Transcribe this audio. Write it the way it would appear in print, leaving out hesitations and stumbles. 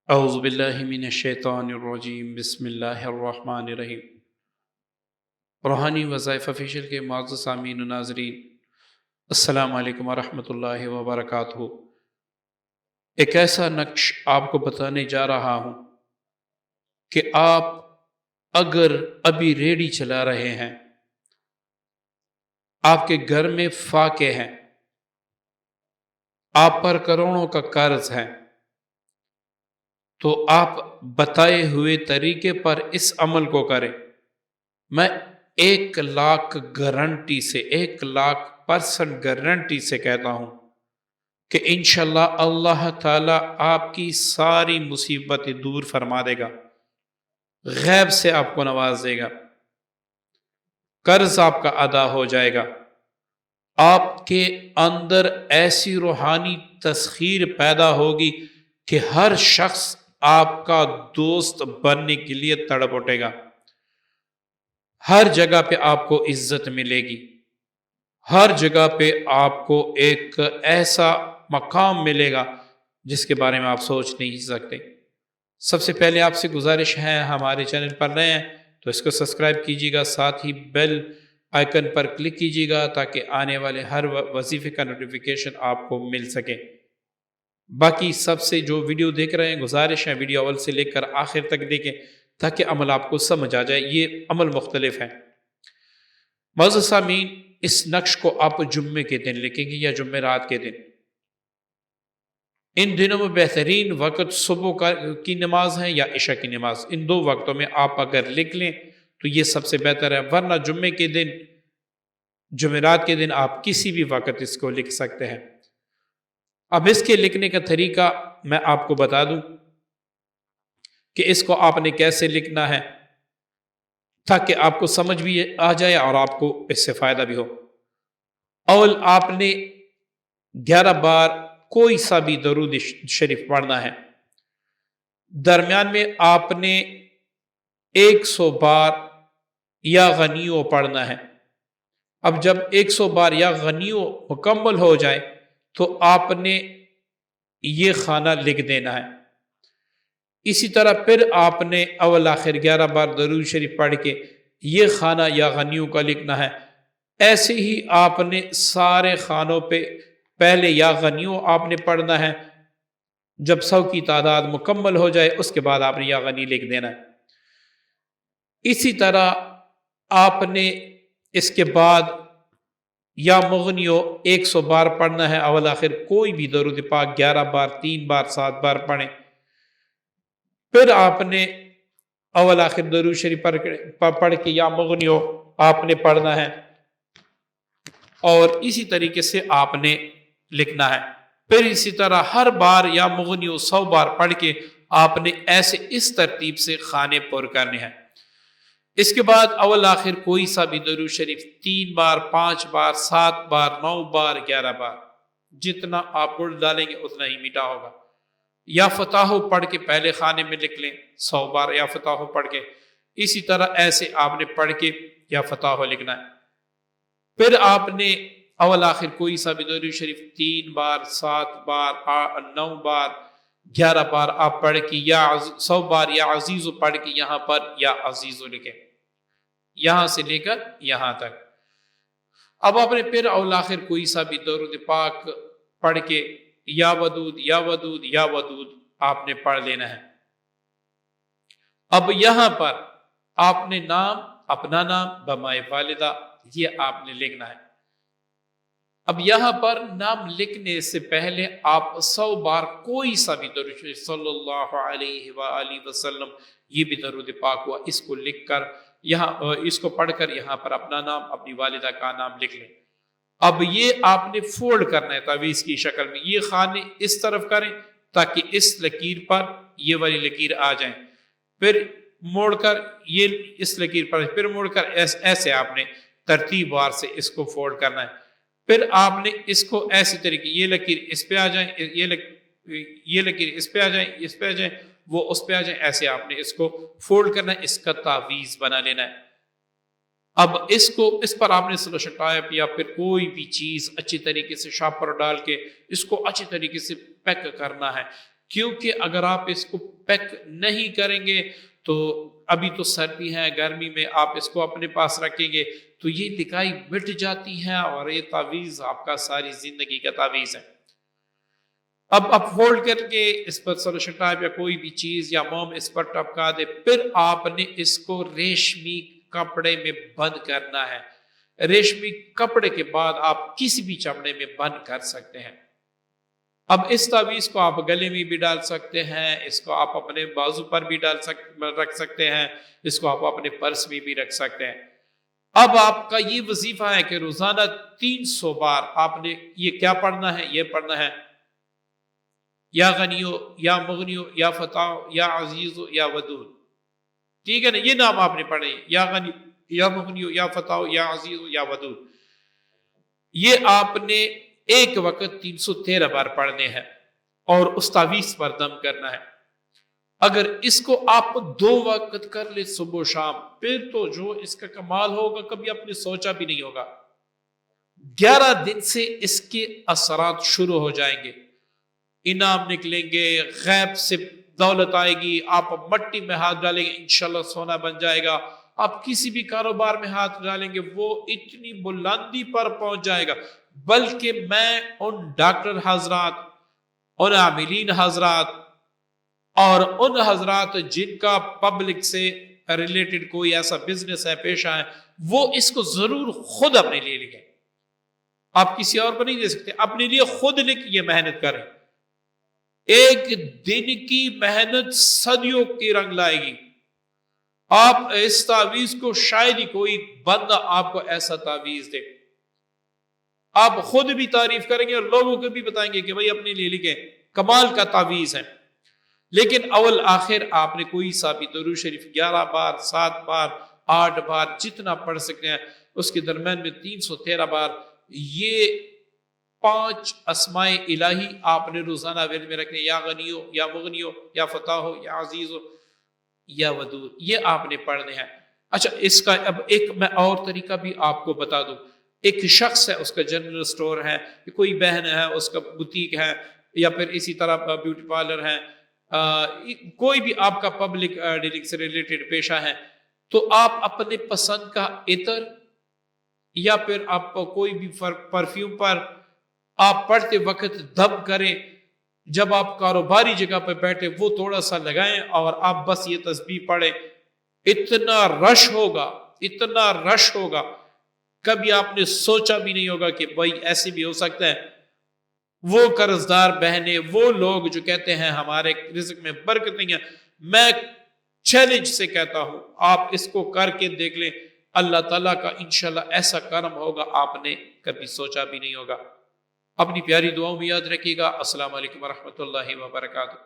اعوذ باللہ من الشیطان الرجیم، بسم اللہ الرحمن الرحیم۔ روحانی وظائف آفیشیل کے معزز سامعین و ناظرین، السلام علیکم ورحمۃ اللہ وبرکاتہ۔ ایک ایسا نقش آپ کو بتانے جا رہا ہوں کہ آپ اگر ابھی ریڑھی چلا رہے ہیں، آپ کے گھر میں فاقے ہیں، آپ پر کروڑوں کا قرض ہے، تو آپ بتائے ہوئے طریقے پر اس عمل کو کریں۔ میں 1,00,000 گارنٹی سے 1,00,000% گارنٹی سے کہتا ہوں کہ انشاءاللہ اللہ تعالی آپ کی ساری مصیبتیں دور فرما دے گا، غیب سے آپ کو نواز دے گا، قرض آپ کا ادا ہو جائے گا، آپ کے اندر ایسی روحانی تسخیر پیدا ہوگی کہ ہر شخص آپ کا دوست بننے کے لیے تڑپ اٹھے گا، ہر جگہ پہ آپ کو عزت ملے گی، ہر جگہ پہ آپ کو ایک ایسا مقام ملے گا جس کے بارے میں آپ سوچ نہیں سکتے۔ سب سے پہلے آپ سے گزارش ہے، ہمارے چینل پر نئے ہیں تو اس کو سبسکرائب کیجیے گا، ساتھ ہی بیل آئیکن پر کلک کیجیے گا تاکہ آنے والے ہر وظیفے کا نوٹیفیکیشن آپ کو مل سکے۔ باقی سب سے جو ویڈیو دیکھ رہے ہیں، گزارش ہے ویڈیو اول سے لے کر آخر تک دیکھیں تاکہ عمل آپ کو سمجھ آ جائے۔ یہ عمل مختلف ہے۔ معزز سامعین، اس نقش کو آپ جمعے کے دن لکھیں گے یا جمعرات کے دن۔ ان دنوں میں بہترین وقت صبح کی نماز ہے یا عشاء کی نماز، ان دو وقتوں میں آپ اگر لکھ لیں تو یہ سب سے بہتر ہے، ورنہ جمعے کے دن، جمعرات کے دن آپ کسی بھی وقت اس کو لکھ سکتے ہیں۔ اب اس کے لکھنے کا طریقہ میں آپ کو بتا دوں کہ اس کو آپ نے کیسے لکھنا ہے تاکہ آپ کو سمجھ بھی آ جائے اور آپ کو اس سے فائدہ بھی ہو۔ اول آپ نے 11 بار کوئی سا بھی درود شریف پڑھنا ہے، درمیان میں آپ نے 100 بار یا غنیو پڑھنا ہے۔ اب جب 100 بار یا غنیو مکمل ہو جائے تو آپ نے یہ خانہ لکھ دینا ہے۔ اسی طرح پھر آپ نے اول آخر 11 بار درود شریف پڑھ کے یہ خانہ یا غنیو کا لکھنا ہے۔ ایسے ہی آپ نے سارے خانوں پہ پہلے یا غنیو آپ نے پڑھنا ہے، جب 100 کی تعداد مکمل ہو جائے اس کے بعد آپ نے یا غنی لکھ دینا ہے۔ اسی طرح آپ نے اس کے بعد یا مغنیو 100 بار پڑھنا ہے، اول آخر کوئی بھی درود پاک 11 بار، 3 بار، 7 بار پڑھیں۔ پھر آپ نے اول آخر درود شریف پڑھ کے یا مغنیو آپ نے پڑھنا ہے اور اسی طریقے سے آپ نے لکھنا ہے۔ پھر اسی طرح ہر بار یا مغنیو 100 بار پڑھ کے آپ نے ایسے اس ترتیب سے خانے پر کرنے ہیں۔ اس کے بعد اول آخر کوئی سا بھی درود شریف 3 بار، 5 بار، 7 بار، 9 بار، 11 بار، جتنا آپ گڑ ڈالیں گے اتنا ہی میٹھا ہوگا۔ یا فتح پڑھ کے پہلے خانے میں لکھ لیں 100 بار یا فتح پڑھ کے، اسی طرح ایسے آپ نے پڑھ کے یا فتح لکھنا ہے۔ پھر آپ نے اول آخر کوئی سا بھی درود شریف 3 بار، 7 بار، 9 بار، 11 بار آپ پڑھ کے یا 100 بار یا عزیزو پڑھ کے یہاں پر یا عزیزو لکھیں، یہاں سے لے کر یہاں تک۔ اب آپ نے پھر اول آخر کوئی سا بھی درود پاک پڑھ کے یا ودود یا ودود یا ودود آپ نے پڑھ لینا ہے۔ اب یہاں پر آپ نے نام، اپنا نام، بمائے والدہ، یہ آپ نے لکھنا ہے۔ اب یہاں پر نام لکھنے سے پہلے آپ 100 بار کوئی سا بھی درود صلی اللہ علیہ وآلہ وسلم، یہ بھی درود پاک ہوا، اس کو لکھ کر یہاں، اس کو پڑھ کر یہاں پر اپنا نام، اپنی والدہ کا نام لکھ لیں۔ اب یہ آپ نے فولڈ کرنا ہے تعویذ کی شکل میں، یہ خانے اس طرف کریں تاکہ اس لکیر پر یہ والی لکیر آ جائیں، پھر موڑ کر یہ اس لکیر پر، پھر موڑ کر ایسے آپ نے ترتیب وار سے اس کو فولڈ کرنا ہے۔ پھر آپ نے اس کو ایسی طریقے، یہ لکیر اس پہ آ جائیں، یہ لکیر اس پہ آ جائیں، اس پہ آ جائیں، وہ اس پہ آ جائیں، ایسے آپ نے اس کو فولڈ کرنا ہے، اس کا تعویذ بنا لینا ہے۔ اب اس پر آپ نے سلوشن ٹائپ یا پھر کوئی بھی چیز اچھی طریقے سے شاپر ڈال کے اس کو اچھی طریقے سے پیک کرنا ہے کیونکہ اگر آپ اس کو پیک نہیں کریں گے تو ابھی تو سردی ہے، گرمی میں آپ اس کو اپنے پاس رکھیں گے تو یہ لکائی مٹ جاتی ہے اور یہ تعویذ آپ کا ساری زندگی کا تعویذ ہے۔ اب آپ فولڈ کر کے اس پر سولوشن ٹائپ یا کوئی بھی چیز یا موم اس پر ٹپکا دے، پھر آپ نے اس کو ریشمی کپڑے میں بند کرنا ہے۔ ریشمی کپڑے کے بعد آپ کسی بھی چمڑے میں بند کر سکتے ہیں۔ اب اس تعویذ کو آپ گلے میں بھی ڈال سکتے ہیں، اس کو آپ اپنے بازو پر بھی رکھ سکتے ہیں، اس کو آپ اپنے پرس میں بھی رکھ سکتے ہیں۔ اب آپ کا یہ وظیفہ ہے کہ روزانہ 300 بار آپ نے یہ کیا پڑھنا ہے؟ یہ پڑھنا ہے یا غنیو یا مغنیو یا فتاو یا عزیزو یا ودود، ٹھیک ہے نا؟ یہ نام آپ نے پڑھے، یا غنی یا مغنیو یا فتاو یا عزیزو یا ودود، یہ آپ نے ایک وقت 313 بار پڑھنے ہیں اور اس تعویذ پر دم کرنا ہے۔ اگر اس کو آپ 2 وقت کر لے صبح و شام، پھر تو جو اس کا کمال ہوگا کبھی آپ نے سوچا بھی نہیں ہوگا۔ 11 دن سے اس کے اثرات شروع ہو جائیں گے، انعام نکلیں گے، غیب سے دولت آئے گی، آپ مٹی میں ہاتھ ڈالیں گے انشاءاللہ سونا بن جائے گا، آپ کسی بھی کاروبار میں ہاتھ ڈالیں گے وہ اتنی بلندی پر پہنچ جائے گا۔ بلکہ میں ان ڈاکٹر حضرات، ان عاملین حضرات اور ان حضرات جن کا پبلک سے ریلیٹڈ کوئی ایسا بزنس ہے، پیشہ ہے، وہ اس کو ضرور خود اپنے لیے لکھیں۔ آپ کسی اور کو نہیں دے سکتے، اپنے لیے خود لکھ یہ محنت کریں۔ ایک دن کی محنت صدیوں کی رنگ لائے گی۔ آپ اس تعویذ کو شاید ہی کوئی بندہ آپ کو ایسا تعویذ دے، آپ خود بھی تعریف کریں گے اور لوگوں کو بھی بتائیں گے کہ بھائی اپنے لیے لکھیں، کمال کا تعویذ ہے۔ لیکن اول آخر آپ نے کوئی سا بھی درود شریف 11 بار، 7 بار، 8 بار جتنا پڑھ سکتے ہیں، اس کے درمیان میں 313 بار یہ 5 اسماء الہی آپ نے روزانہ ورد میں رکھنے، یا غنیو یا مغنیو یا فتاحو یا عزیزو یا ودود، یہ آپ نے پڑھنے ہیں۔ اچھا، اس کا اب ایک میں اور طریقہ بھی آپ کو بتا دوں۔ ایک شخص ہے، اس کا جنرل سٹور ہے، کوئی بہن ہے اس کا بوتیک ہے، یا پھر اسی طرح بیوٹی پارلر ہے، کوئی بھی آپ کا پبلک ڈیلنگ سے ریلیٹڈ پیشہ ہے، تو آپ اپنے پسند کا عطر یا پھر آپ کوئی بھی پرفیوم پر آپ پڑھتے وقت دم کریں، جب آپ کاروباری جگہ پہ بیٹھے وہ تھوڑا سا لگائیں اور آپ بس یہ تسبیح پڑھیں، اتنا رش ہوگا، اتنا رش ہوگا، کبھی آپ نے سوچا بھی نہیں ہوگا کہ بھائی ایسے بھی ہو سکتا ہے۔ وہ قرضدار بہنیں، وہ لوگ جو کہتے ہیں ہمارے رزق میں برکت نہیں ہے، میں چیلنج سے کہتا ہوں آپ اس کو کر کے دیکھ لیں، اللہ تعالیٰ کا انشاءاللہ ایسا کرم ہوگا آپ نے کبھی سوچا بھی نہیں ہوگا۔ اپنی پیاری دعاؤں میں یاد رکھیے گا۔ السلام علیکم ورحمۃ اللہ وبرکاتہ۔